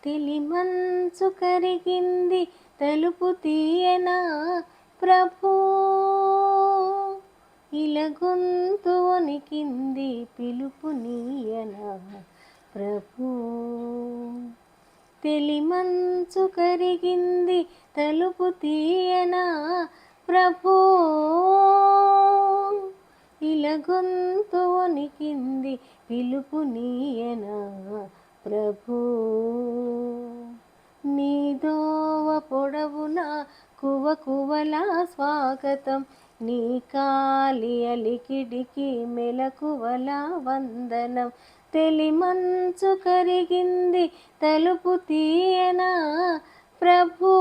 తెలిమంచు కరిగింది తలుపు తీయనా ప్రభూ, ఇలగొంతు వణికింది పిలుపు నీయనా ప్రభూ. తెలిమంచు కరిగింది తలుపు తీయనా ప్రభూ, ఇలగొంతు వణికింది పిలుపు నీయనా ప్రభూ. నీ దోవ పొడవునా కువకువలా స్వాగతం, నీ కాలి అలికిడికి మెలకువలా వందనం. తెలిమంచు కరిగింది తలుపు తీయనా ప్రభూ,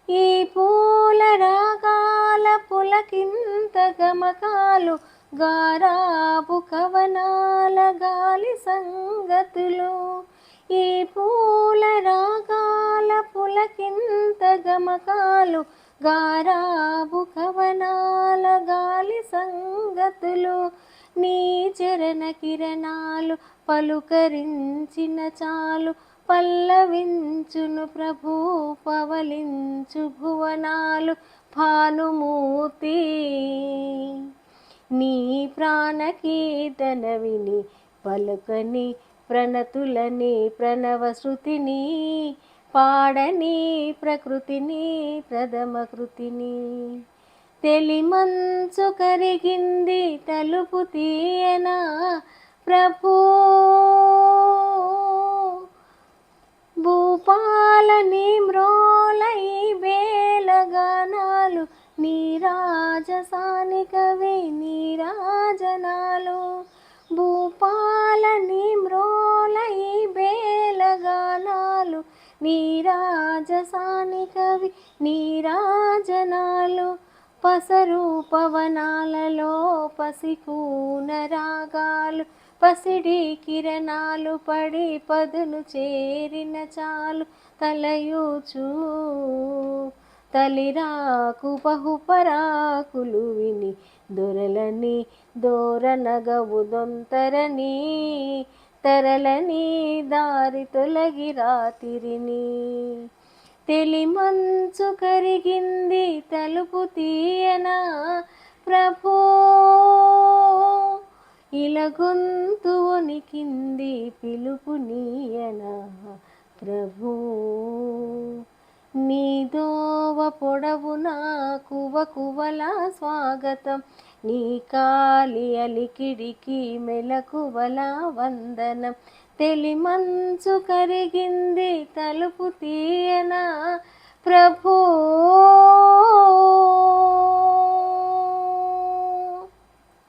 ఈ పూల రాగాల పులకింత గమకాలు, గారాబు కవనాల గాలి సంగతులు. ఈ పూల రాగాల పులకింత గమకాలు, గారాబు కవనాల గాలి సంగతులు. నీ చరణ కిరణాలు పలుకరించిన చాలు, పల్లవించును ప్రభూ పవలించు భువనాలు. భానుమూర్తి నీ ప్రాణకీర్తన విని పలుకని ప్రణతులని ప్రణవ శృతిని, పాడని ప్రకృతిని ప్రథమ కృతిని. తెలిమంచు కరిగింది తలుపు తీయనా ప్రభూ, భూపాలని మ్రోలై బేలగానాలు, నీ రాజసానికవి నీరాజనాలు. భూపాలని మ్రోలై బేలగానాలు, నీ రాజసానికవి నీరాజనాలు. పసరు పవనాలలో పసికూన రాగాలు, పసిడి కిరణాలు పడి పదును చేరిన చాలు, తలయూచు తలిరాకు బహుపరాకులు విని దొరలని దోరనగవు దొంతరని, తరలని దారి తొలగి రాతిరిని. తెలిమంచు కరిగింది తలుపు తీయనా ప్రభూ, ఇలగొంతు వణికింది పిలుపు నీయనా ప్రభూ. నీ దోవ పొడవునా కువకువలా స్వాగతం, నీ కాలి అలికిడికి మెలకువలా వందనం. తెలిమంచు కరిగింది తలుపు తీయనా ప్రభూ.